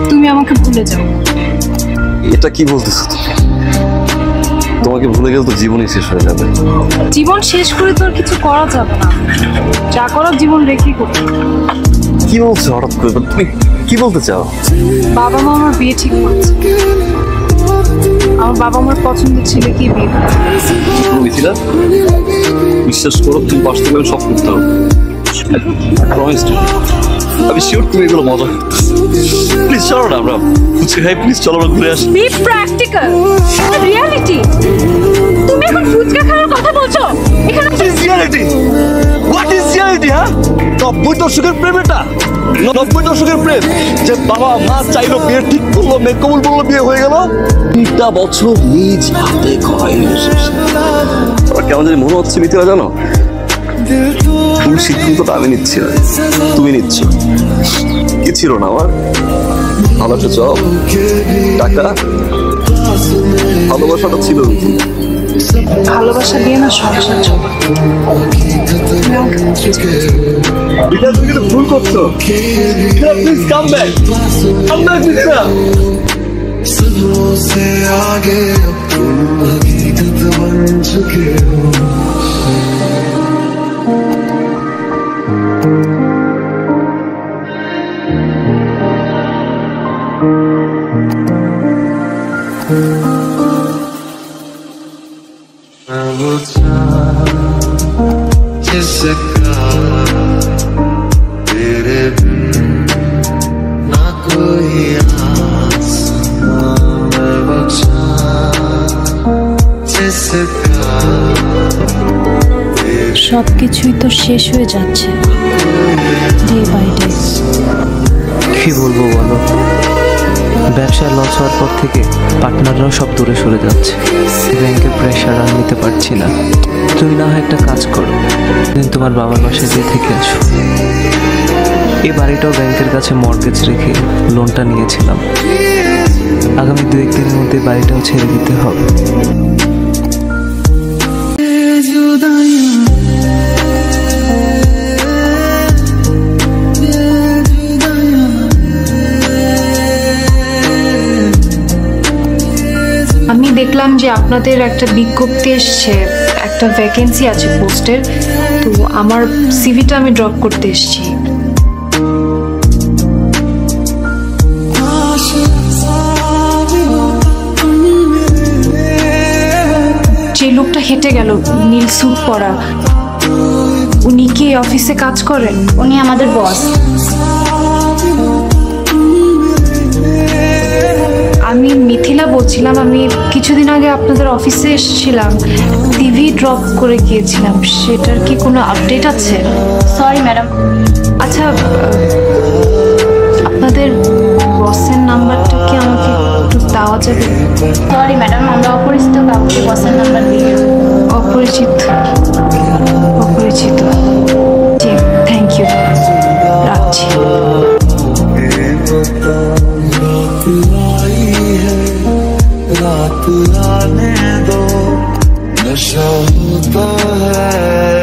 তুমি আমাকে ভুলে যাও। এটা কি বলতেছো তুমি? তোমাকে ভুলে গেলে তো জীবনই শেষ হয়ে যাবে। জীবন শেষ করে তো আর কিছু করা যাবে না, যা করার জীবন রেখেই করতে। কি বলছো হঠাৎ করে? তুমি কি বলতে চাও? বাবা মা আমার বিয়ে ঠিক করেছে। আমার বাবা আমার পছন্দের ছেলেকেই বিয়ে করেছে। মিথিলা, বিশ্বাস করো, তুমি পাশ থেকে সব করতে হবে। আমি শিওর তুমি এগুলো মজা করতেছো। প্লিজ চলো না আমরা ফুচকা খাই, প্লিজ চলো আমরা ঘুরে আসি। B practical, reality. তুমি এখন ফুচকা খাওয়ার কথা বলছো? এখানে রিয়ালিটি, হোয়াট ইজ রিয়ালিটি? হ্যাঁ, 90 দশকের প্রেম এটা, 90 দশকের প্রেম যে বাবা মা চাইলো বিয়ে ঠিক করলো, মেয়ে কবুল বললো, বিয়ে হয়ে গেল। 2টা বছর নিজ হাতে করাই কেমন জানি মনে হচ্ছে মিথিলা, জানো তুমি সিদ্ধান্তটা আমি নিচ্ছি না, তুমি নিচ্ছ। কি ছিল না আমার ভালো একটা জব, টাকা, ভালোবাসাটা ছিল। ভালোবাসা দিয়ে না সংসার চলে। ভুল করছো। Please come back, come back Mithila. सपनों से आगे अब तुम हकीकत बन चुके हो। मैं वो जिसका तेरे बिन ना कोई সবকিছুই তো শেষ হয়ে যাচ্ছে ডে বাই ডে। কি বলবো বলো, ব্যবসায় লস হওয়ার পর থেকে পার্টনাররাও সব দূরে সরে যাচ্ছে। ব্যাংকের প্রেশার আর নিতে পারছি না। তুমি না হয় একটা কাজ করো, দিন তোমার বাবার বাসায় গিয়ে থেকে আসো। এই বাড়িটাও ব্যাংকের কাছে মর্গেজ রেখে লোনটা নিয়েছিলাম। আগামী 2-1 দিনের মধ্যে বাড়িটাও ছেড়ে দিতে হবে। আমি দেখলাম যে আপনাদের একটা বিজ্ঞপ্তি এসছে, একটা ভ্যাকেন্সি আছে পোস্টের, তো আমার সিভিটা আমি ড্রপ করতে এসেছি। যে লোকটা হেঁটে গেল নীল স্যুট পরা, উনি কি অফিসে কাজ করেন? উনি আমাদের বস। আমি মিথিলা বলছিলাম। আমি কিছুদিন আগে আপনাদের অফিসে এসেছিলাম, সিভি ড্রপ করে গিয়েছিলাম। সেটার কি কোনো আপডেট আছে? Sorry madam. আচ্ছা, আপনাদের বসের নাম্বারটা কি আমাকে একটু দেওয়া যাবে? সরি ম্যাডাম, আমরা অপরিচিত কাউকে বসের নাম্বার দিয়ে। অপরিচিত? অপরিচিত, জি, থ্যাংক ইউ, রাখছি। रात आने दो, नशा होता है,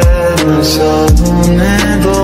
नशा होने दो।